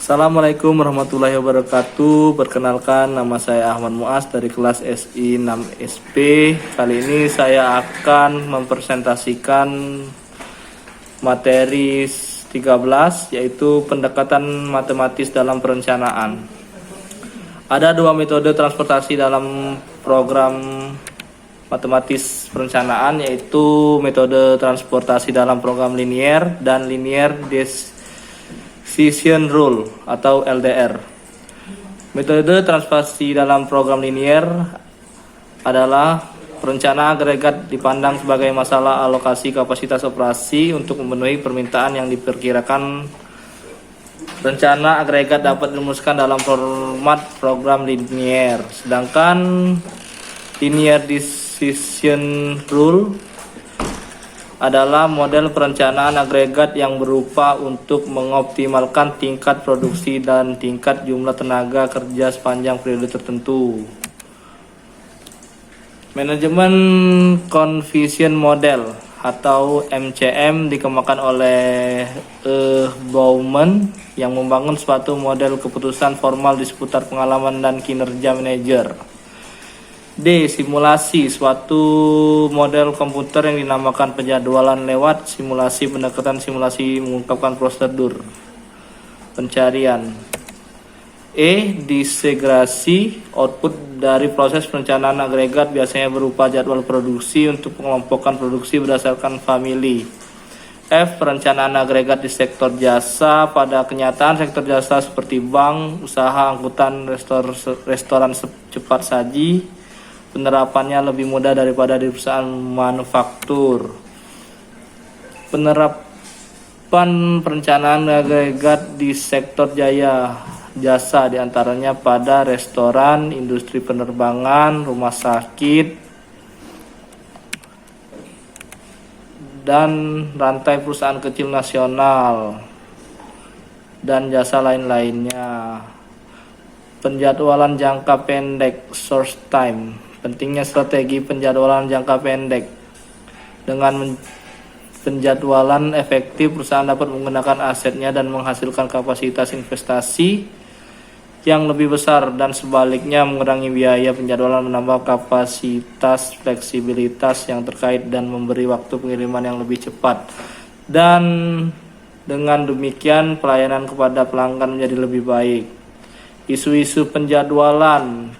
Assalamualaikum warahmatullahi wabarakatuh. Perkenalkan, nama saya Ahmad Muaz dari kelas SI 6SP. Kali ini saya akan mempresentasikan materi 13, yaitu pendekatan matematis dalam perencanaan. Ada dua metode transportasi dalam program matematis perencanaan, yaitu metode transportasi dalam program linier dan linear decision rule atau LDR. Metode transportasi dalam program linier adalah perencanaan agregat dipandang sebagai masalah alokasi kapasitas operasi untuk memenuhi permintaan yang diperkirakan. Rencana agregat dapat dirumuskan dalam format program linier, sedangkan linear decision rule adalah model perencanaan agregat yang berupa untuk mengoptimalkan tingkat produksi dan tingkat jumlah tenaga kerja sepanjang periode tertentu. Manajemen Confusion Model atau MCM dikembangkan oleh Bauman yang membangun suatu model keputusan formal di seputar pengalaman dan kinerja manajer. D. Simulasi, suatu model komputer yang dinamakan penjadwalan lewat simulasi. Pendekatan simulasi mengungkapkan prosedur pencarian. E. Disegrasi, output dari proses perencanaan agregat biasanya berupa jadwal produksi untuk pengelompokan produksi berdasarkan famili. F. Perencanaan agregat di sektor jasa. Pada kenyataan sektor jasa seperti bank, usaha angkutan, restoran cepat saji, penerapannya lebih mudah daripada di perusahaan manufaktur. Penerapan perencanaan agregat di sektor jasa diantaranya pada restoran, industri penerbangan, rumah sakit, dan rantai perusahaan kecil nasional, dan jasa lain-lainnya. Penjadwalan jangka pendek, source time. Pentingnya strategi penjadwalan jangka pendek. Dengan penjadwalan efektif, perusahaan dapat menggunakan asetnya dan menghasilkan kapasitas investasi yang lebih besar, dan sebaliknya mengurangi biaya penjadwalan, menambah kapasitas fleksibilitas yang terkait, dan memberi waktu pengiriman yang lebih cepat. Dan dengan demikian pelayanan kepada pelanggan menjadi lebih baik. Isu-isu penjadwalan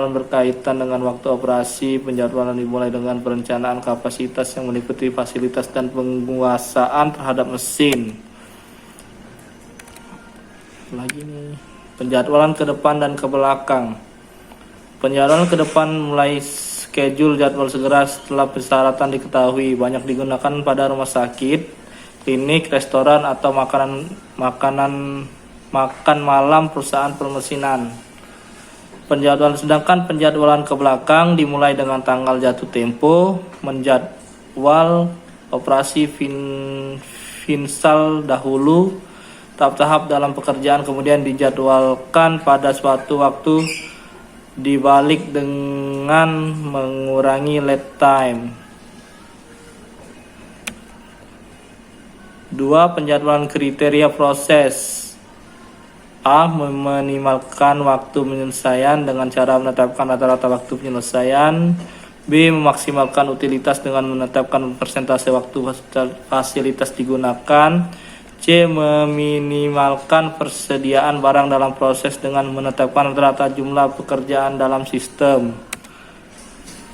berkaitan dengan waktu operasi. Penjadwalan dimulai dengan perencanaan kapasitas yang meliputi fasilitas dan penguasaan terhadap mesin. Penjadwalan ke depan dan ke belakang. Penjadwalan ke depan mulai schedule jadwal segera setelah persyaratan diketahui. Banyak digunakan pada rumah sakit, klinik, restoran, atau makan malam perusahaan permesinan. Sedangkan penjadwalan ke belakang dimulai dengan tanggal jatuh tempo, menjadwal operasi finsal dahulu, tahap-tahap dalam pekerjaan kemudian dijadwalkan pada suatu waktu dibalik dengan mengurangi lead time. 2. Penjadwalan kriteria proses. A. Meminimalkan waktu penyelesaian dengan cara menetapkan rata-rata waktu penyelesaian. B. Memaksimalkan utilitas dengan menetapkan persentase waktu fasilitas digunakan. C. Meminimalkan persediaan barang dalam proses dengan menetapkan rata-rata jumlah pekerjaan dalam sistem.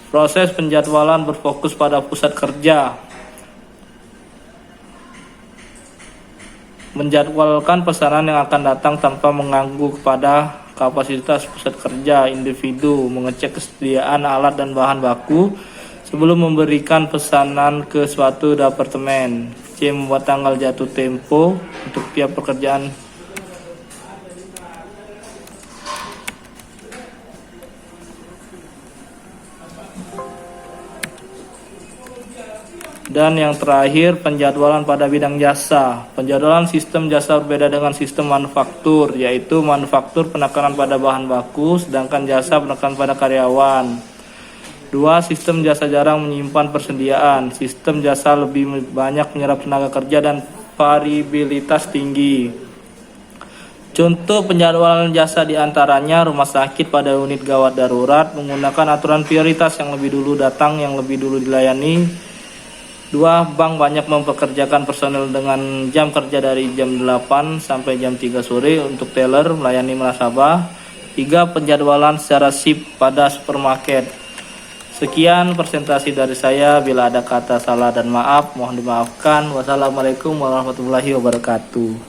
Proses penjadwalan berfokus pada pusat kerja. Menjadwalkan pesanan yang akan datang tanpa mengganggu kepada kapasitas pusat kerja individu. Mengecek kesediaan alat dan bahan baku sebelum memberikan pesanan ke suatu departemen. C. Membuat tanggal jatuh tempo untuk tiap pekerjaan. Dan yang terakhir, penjadwalan pada bidang jasa. Penjadwalan sistem jasa berbeda dengan sistem manufaktur, yaitu manufaktur penekanan pada bahan baku, sedangkan jasa penekanan pada karyawan. 2. Sistem jasa jarang menyimpan persediaan. Sistem jasa lebih banyak menyerap tenaga kerja dan variabilitas tinggi. Contoh penjadwalan jasa diantaranya rumah sakit pada unit gawat darurat menggunakan aturan prioritas yang lebih dulu datang, yang lebih dulu dilayani. 2. Bank banyak mempekerjakan personel dengan jam kerja dari jam 8 sampai jam 3 sore untuk teller melayani nasabah. 3. Penjadwalan secara shift pada supermarket. Sekian presentasi dari saya. Bila ada kata salah dan maaf, mohon dimaafkan. Wassalamualaikum warahmatullahi wabarakatuh.